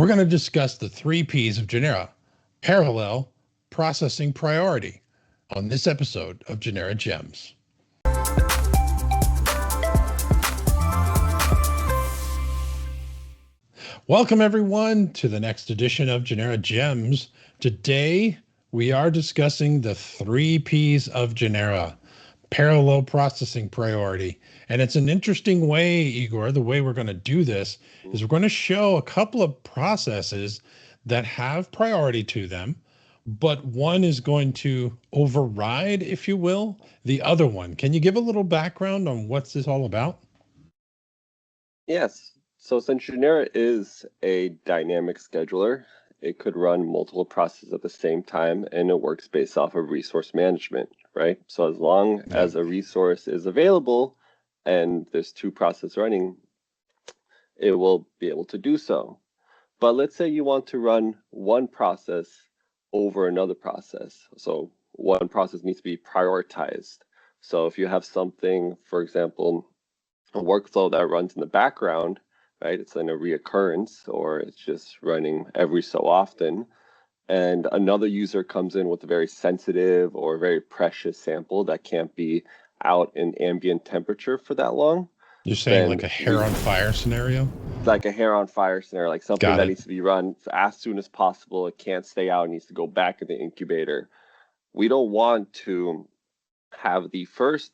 We're going to discuss the three P's of Genera: parallel, processing, priority, on this episode of Genera Gems. Welcome, everyone, to the next edition of Genera Gems. Today, we are discussing the three P's of Genera: parallel, processing, priority. And it's an interesting way, Igor. The way we're going to do this is we're going to show a couple of processes that have priority to them, but one is going to override, if you will, the other one. Can you give a little background on what's this all about? Yes. So since Genera is a dynamic scheduler, it could run multiple processes at the same time, and it works based off of resource management, right? So as long as a resource is available and there's two processes running, it will be able to do so. But let's say you want to run one process over another process. So one process needs to be prioritized. So if you have something, for example, a workflow that runs in the background, right? It's in a reoccurrence, or it's just running every so often. And another user comes in with a very sensitive or very precious sample that can't be out in ambient temperature for that long. You're saying like a hair on fire scenario? Like a hair on fire scenario, like something that needs to be run as soon as possible. It can't stay out, it needs to go back in the incubator. We don't want to have the first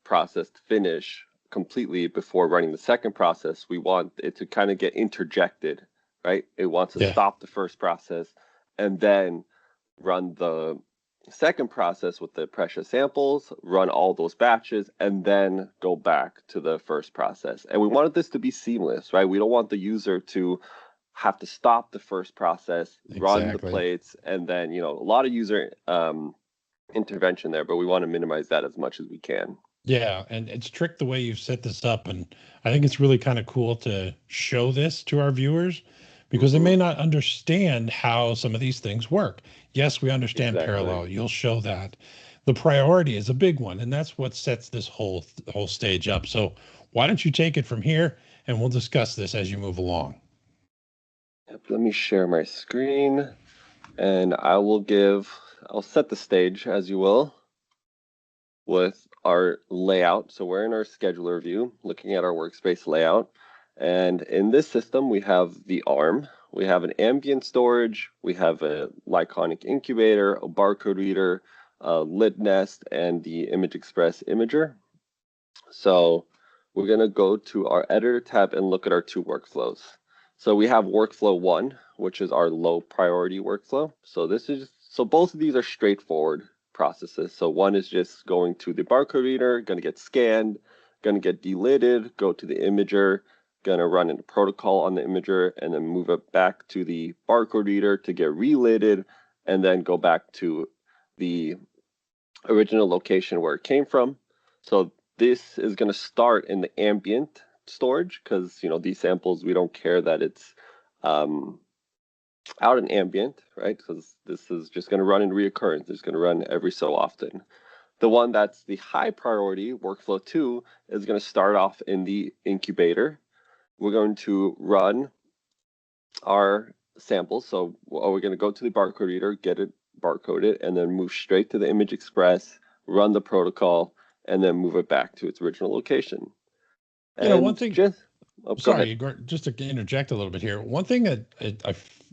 process finish completely before running the second process. We want it to kind of get interjected, right? It wants to stop the first process and then run the second process with the precious samples, run all those batches, and then go back to the first process. And we wanted this to be seamless, right? We don't want the user to have to stop the first process, run the plates, and then, a lot of user intervention there, but we want to minimize that as much as we can. Yeah, and it's tricked the way you've set this up, and I think it's really kind of cool to show this to our viewers because they may not understand how some of these things work. Yes, we understand parallel. You'll show that. The priority is a big one, and that's what sets this whole stage up. So why don't you take it from here, and we'll discuss this as you move along. Yep, let me share my screen, and I'll set the stage, as you will, with our layout. So we're in our scheduler view, looking at our workspace layout. And in this system, we have the ARM, we have an ambient storage, we have a Lyconic incubator, a barcode reader, a lit nest, and the Image Express imager. So we're going to go to our editor tab and look at our two workflows. So we have workflow 1, which is our low priority workflow. So both of these are straightforward processes. So one is just going to the barcode reader, going to get scanned, going to get delidded, go to the imager, going to run a protocol on the imager, and then move it back to the barcode reader to get relidded, and then go back to the original location where it came from. So this is going to start in the ambient storage because, these samples, we don't care that it's out in ambient, right? Because this is just going to run in reoccurrence. It's going to run every so often. The one that's the high priority, workflow 2, is going to start off in the incubator. We're going to run our samples. So we're going to go to the barcode reader, get it barcoded, and then move straight to the Image Express, run the protocol, and then move it back to its original location. And one thing, sorry, just to interject a little bit here. One thing that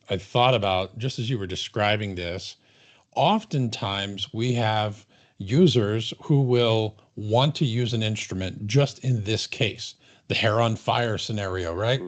I thought about just as you were describing this, oftentimes we have users who will want to use an instrument just in this case, the hair on fire scenario, right?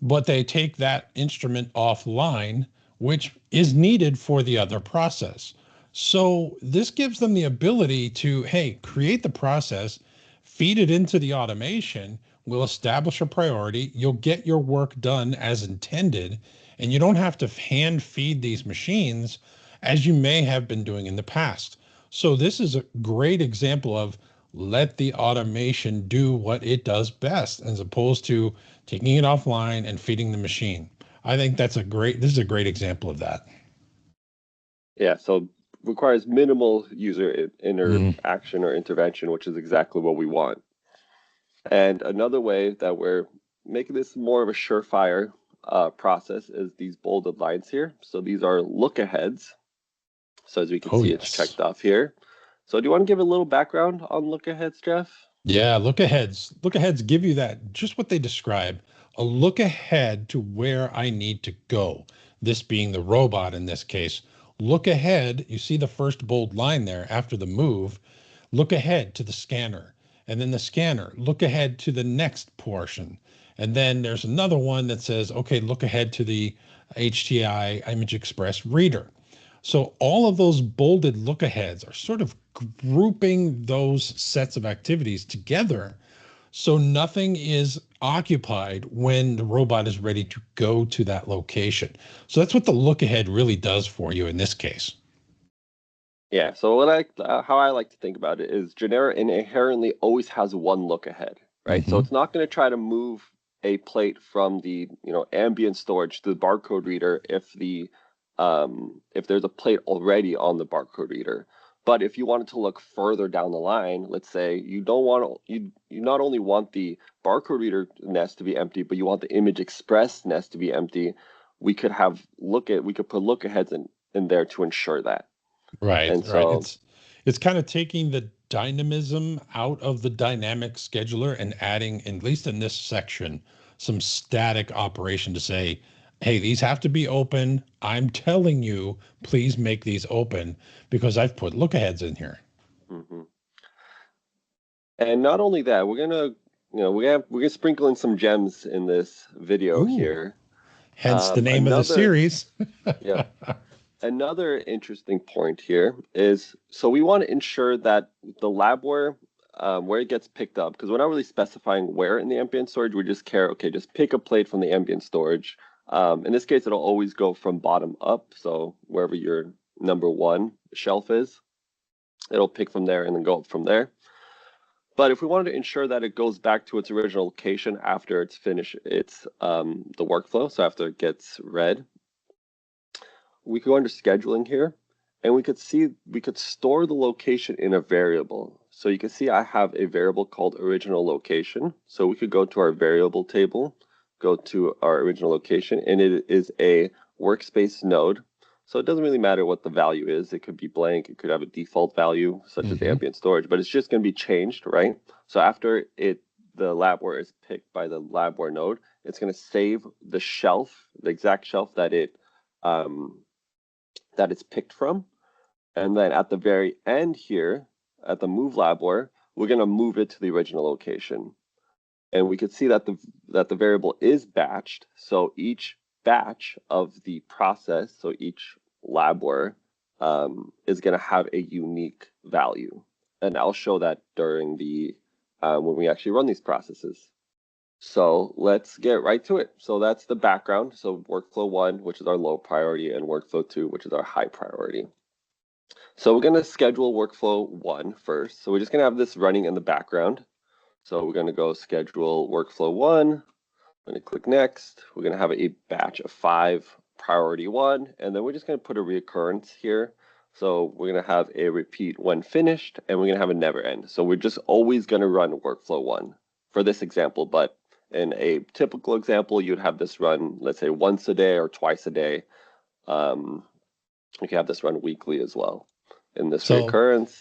But they take that instrument offline, which is needed for the other process. So this gives them the ability to, hey, create the process, feed it into the automation, we'll establish a priority, you'll get your work done as intended, and you don't have to hand feed these machines as you may have been doing in the past. So this is a great example of let the automation do what it does best, as opposed to taking it offline and feeding the machine. I think this is a great example of that. Yeah, so requires minimal user interaction or intervention, which is exactly what we want. And another way that we're making this more of a surefire process is these bolded lines here. So these are look aheads. So as we can see, it's checked off here. So do you want to give a little background on look aheads, Jeff? Yeah, look aheads. Look aheads give you that, just what they describe, a look ahead to where I need to go. This being the robot in this case. Look ahead, you see the first bold line there after the move. Look ahead to the scanner. And then the scanner, look ahead to the next portion. And then there's another one that says, okay, look ahead to the HTI Image Express reader. So all of those bolded look aheads are sort of grouping those sets of activities together so nothing is occupied when the robot is ready to go to that location. So that's what the look ahead really does for you in this case. Yeah, so how I like to think about it is Genera inherently always has one look ahead, right? So it's not going to try to move a plate from the ambient storage to the barcode reader if there's a plate already on the barcode reader. But if you wanted to look further down the line, let's say you not only want the barcode reader nest to be empty, but you want the Image Express nest to be empty, we could put look aheads in there to ensure that. Right, and so, right. It's kind of taking the dynamism out of the dynamic scheduler and adding, at least in this section, some static operation to say, hey, these have to be open. I'm telling you, please make these open because I've put look aheads in here. Mm-hmm. And not only that, we're gonna sprinkle in some gems in this video here. Hence the name of the series. Yeah. Another interesting point here is, so we want to ensure that the labware, where it gets picked up, because we're not really specifying where in the ambient storage, we just care, okay, just pick a plate from the ambient storage. In this case, it'll always go from bottom up. So wherever your number one shelf is, it'll pick from there and then go up from there. But if we wanted to ensure that it goes back to its original location after it's finished the workflow, so after it gets read, we could go under scheduling here, and we could store the location in a variable. So you can see I have a variable called original location. So we could go to our variable table, go to our original location, and it is a workspace node. So it doesn't really matter what the value is. It could be blank. It could have a default value, such as ambient storage, but it's just going to be changed, right? So after the labware is picked by the labware node, it's going to save the shelf, the exact shelf that it's picked from. And then at the very end here, at the move labware, we're going to move it to the original location. And we could see that the variable is batched. So each batch of the process, so each labware, is going to have a unique value. And I'll show that during when we actually run these processes. So let's get right to it. So that's the background. So workflow 1, which is our low priority, and workflow 2, which is our high priority. So we're going to schedule workflow 1 first. So we're just going to have this running in the background. So we're going to go schedule workflow 1. I'm going to click next. We're going to have a batch of 5 priority 1, and then we're just going to put a reoccurrence here. So we're going to have a repeat when finished, and we're going to have a never end. So we're just always going to run workflow 1 for this example, but in a typical example, you'd have this run, let's say, once a day or twice a day. You can have this run weekly as well in this reoccurrence.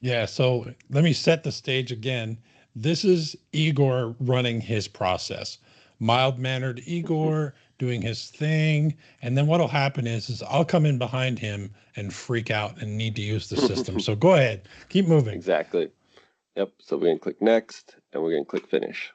Yeah, so let me set the stage again. This is Igor running his process. Mild-mannered Igor doing his thing. And then what'll happen is I'll come in behind him and freak out and need to use the system. So go ahead, keep moving. Exactly. Yep, so we're going to click next, and we're going to click finish.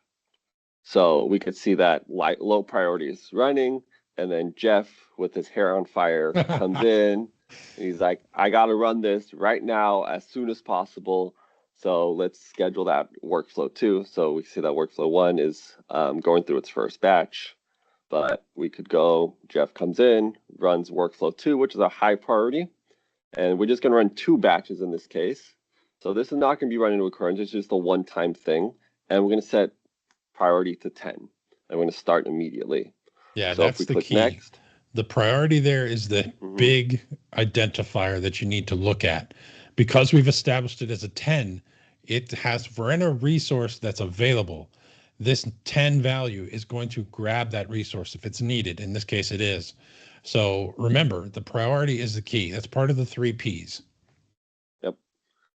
So we could see that low priority is running, and then Jeff, with his hair on fire, comes in, and he's like, I got to run this right now as soon as possible. So let's schedule that workflow 2. So we see that workflow 1 is going through its first batch, but we could go, Jeff comes in, runs workflow 2, which is a high priority, and we're just going to run 2 batches in this case. So this is not going to be running recurrence, it's just a one-time thing, and we're going to set priority to 10. And we're going to start immediately. Yeah, so that's the key. Next, the priority there is the big identifier that you need to look at. Because we've established it as a 10, it has for any resource that's available. this 10 value is going to grab that resource if it's needed. In this case, it is. So remember, the priority is the key. That's part of the 3 Ps. Yep.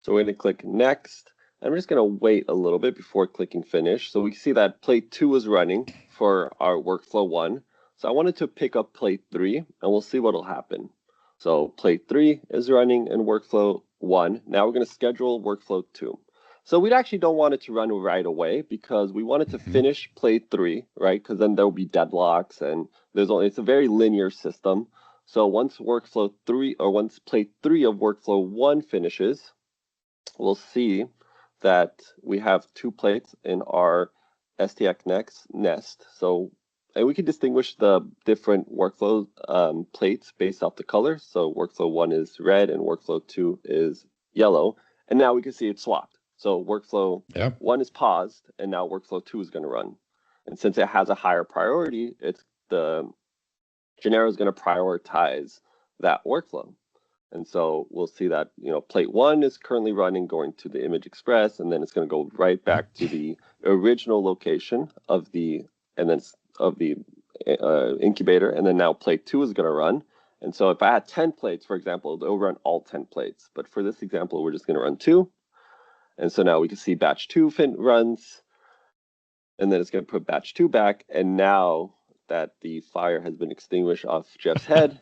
So we're going to click next. I'm just going to wait a little bit before clicking finish. So we see that plate 2 is running for our workflow 1. So I wanted to pick up plate 3 and we'll see what will happen. So plate 3 is running in workflow 1. Now we're going to schedule workflow 2. So we actually don't want it to run right away because we want it to finish plate 3, right? Because then there'll be deadlocks and it's a very linear system. So once workflow 3 or once plate 3 of workflow 1 finishes, we'll see that we have 2 plates in our STX next nest. So, and we can distinguish the different workflow plates based off the color. So workflow 1 is red and workflow 2 is yellow. And now we can see it's swapped. So workflow 1 is paused and now workflow 2 is going to run. And since it has a higher priority, it's the Genera is going to prioritize that workflow. And so we'll see that, plate 1 is currently running, going to the image express, and then it's going to go right back to the original location of the incubator. And then now plate 2 is going to run. And so if I had 10 plates, for example, it'll run all 10 plates. But for this example, we're just going to run 2. And so now we can see batch 2 runs, and then it's going to put batch 2 back. And now that the fire has been extinguished off Jeff's head,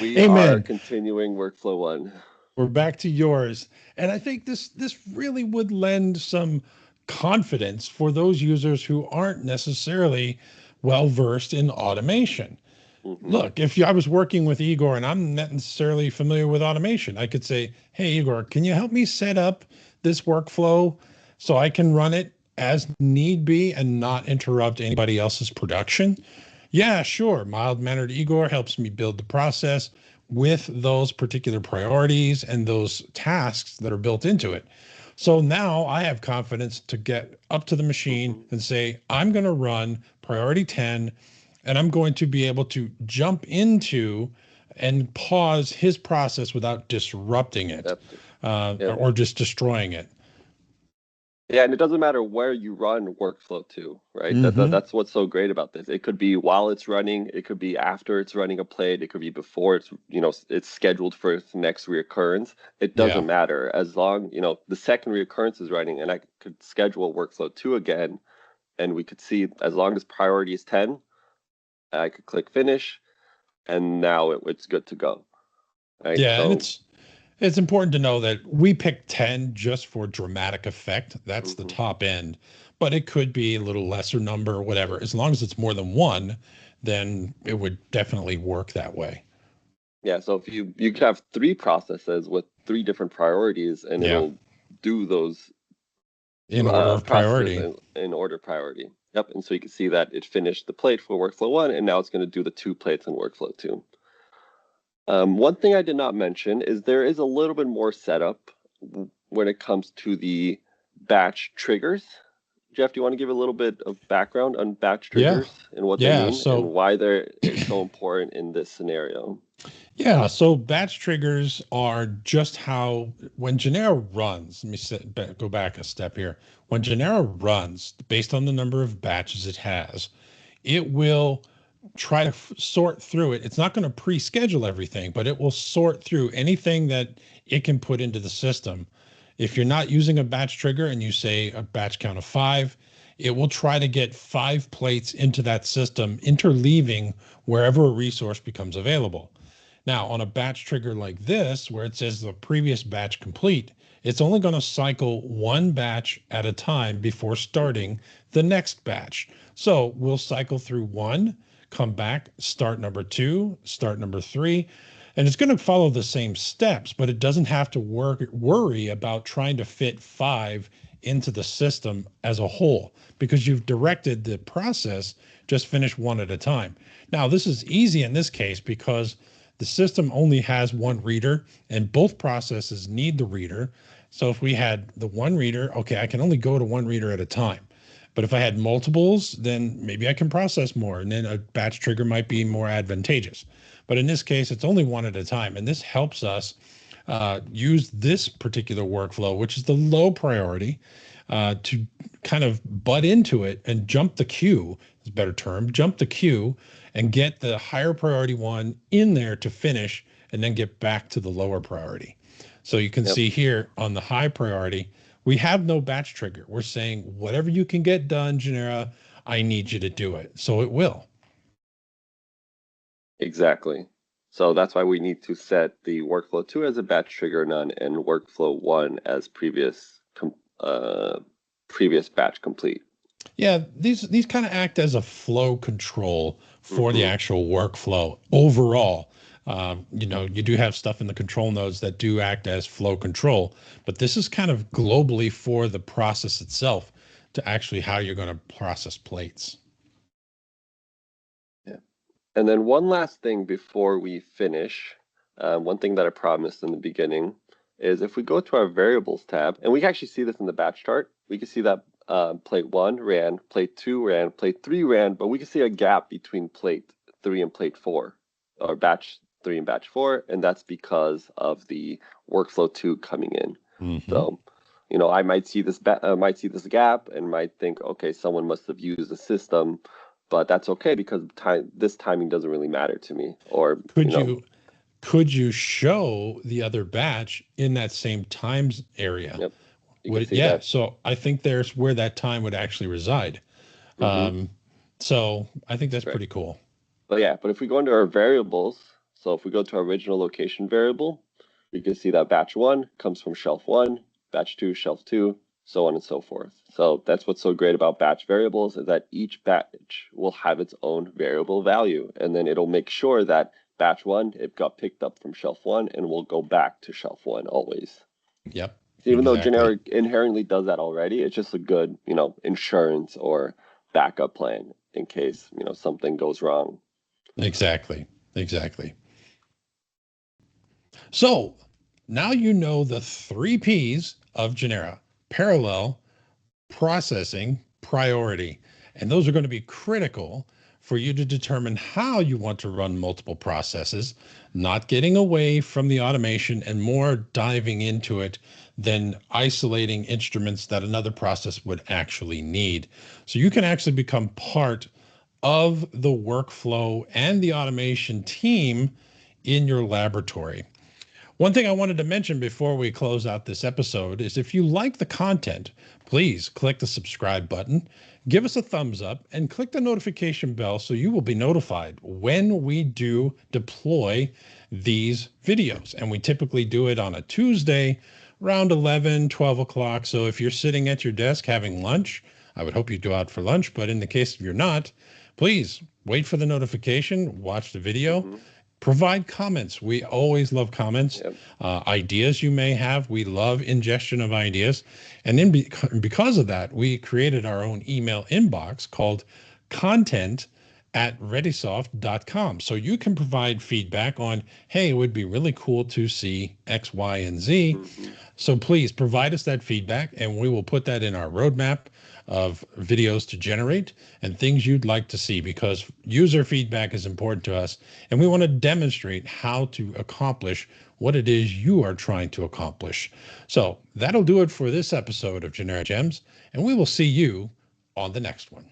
we are continuing workflow 1. We're back to yours. And I think this really would lend some confidence for those users who aren't necessarily well versed in automation. Look, if I was working with Igor and I'm not necessarily familiar with automation, I could say, hey, Igor, can you help me set up this workflow so I can run it as need be and not interrupt anybody else's production? Yeah, sure. Mild-mannered Igor helps me build the process with those particular priorities and those tasks that are built into it. So now I have confidence to get up to the machine and say, I'm going to run priority 10, and I'm going to be able to jump into and pause his process without disrupting it or just destroying it. Yeah, and it doesn't matter where you run workflow 2, right? That's what's so great about this. It could be while it's running, it could be after it's running a plate, it could be before it's scheduled for its next reoccurrence. It doesn't matter as long, the second reoccurrence is running, and I could schedule workflow 2 again, and we could see as long as priority is 10, I could click finish, and now it's good to go. Right? Yeah, so, and it's important to know that we picked 10 just for dramatic effect. That's the top end, but it could be a little lesser number or whatever. As long as it's more than 1, then it would definitely work that way. Yeah, so if you could have 3 processes with 3 different priorities, and it'll do those in order of priority. In order of priority. Yep, and so you can see that it finished the plate for workflow 1, and now it's going to do the 2 plates in workflow 2. One thing I did not mention is there is a little bit more setup when it comes to the batch triggers. Jeff, do you want to give a little bit of background on batch triggers and what they mean and why they're so important in this scenario? Yeah, so batch triggers are just how, when Genera runs, let me go back a step here. When Genera runs, based on the number of batches it has, it will try to sort through it. It's not going to pre-schedule everything, but it will sort through anything that it can put into the system. If you're not using a batch trigger and you say a batch count of 5, it will try to get 5 plates into that system, interleaving wherever a resource becomes available. Now, on a batch trigger like this, where it says the previous batch complete, it's only going to cycle 1 batch at a time before starting the next batch. So we'll cycle through 1, come back, start number 2, start number 3, and it's going to follow the same steps, but it doesn't have to worry about trying to fit 5 into the system as a whole, because you've directed the process, just finish 1 at a time. Now, this is easy in this case because the system only has 1 reader and both processes need the reader. So if we had the 1 reader, okay, I can only go to 1 reader at a time. But if I had multiples, then maybe I can process more, and then a batch trigger might be more advantageous. But in this case, it's only 1 at a time, and this helps us use this particular workflow, which is the low priority, to kind of butt into it and jump the queue, is a better term, jump the queue and get the higher priority one in there to finish and then get back to the lower priority. So you can see here on the high priority, we have no batch trigger. We're saying whatever you can get done, Genera, I need you to do it. So it will. Exactly. So that's why we need to set the workflow 2 as a batch trigger none and workflow 1 as previous batch complete. Yeah, these kind of act as a flow control for the actual workflow overall. You do have stuff in the control nodes that do act as flow control, but this is kind of globally for the process itself to actually how you're going to process plates. Yeah. And then one last thing before we finish, one thing that I promised in the beginning is if we go to our variables tab, and we can actually see this in the batch chart, we can see that plate 1 ran, plate 2 ran, plate 3 ran, but we can see a gap between plate 3 and plate 4, or batch 3 and batch 4, and that's because of the workflow 2 coming in. So, I might see this gap and might think, okay, someone must have used the system, but that's okay because this timing doesn't really matter to me. Or could you show the other batch in that same times area? Yep. Yeah. So I think there's where that time would actually reside. So I think that's pretty cool. But if we go into our variables, so if we go to our original location variable, we can see that batch 1 comes from shelf 1, batch 2, shelf 2, so on and so forth. So that's what's so great about batch variables is that each batch will have its own variable value, and then it'll make sure that batch 1, it got picked up from shelf 1 and will go back to shelf 1 always. Yep. So even though Genera inherently does that already, it's just a good, insurance or backup plan in case, something goes wrong. Exactly. So now you know the 3 P's of Genera: parallel, processing, priority. And those are going to be critical for you to determine how you want to run multiple processes, not getting away from the automation and more diving into it than isolating instruments that another process would actually need. So you can actually become part of the workflow and the automation team in your laboratory. One thing I wanted to mention before we close out this episode is if you like the content, please click the subscribe button, give us a thumbs up, and click the notification bell so you will be notified when we do deploy these videos. And we typically do it on a Tuesday around 11, 12 o'clock. So if you're sitting at your desk having lunch, I would hope you go out for lunch, but in the case if you're not, please wait for the notification, watch the video. Provide comments. We always love comments. Ideas you may have. We love ingestion of ideas. And then because of that, we created our own email inbox called content@readysoft.com. So you can provide feedback on, hey, it would be really cool to see X, Y, and Z. So please provide us that feedback and we will put that in our roadmap of videos to generate and things you'd like to see, because user feedback is important to us and we want to demonstrate how to accomplish what it is you are trying to accomplish. So that'll do it for this episode of Genera Gems, and we will see you on the next one.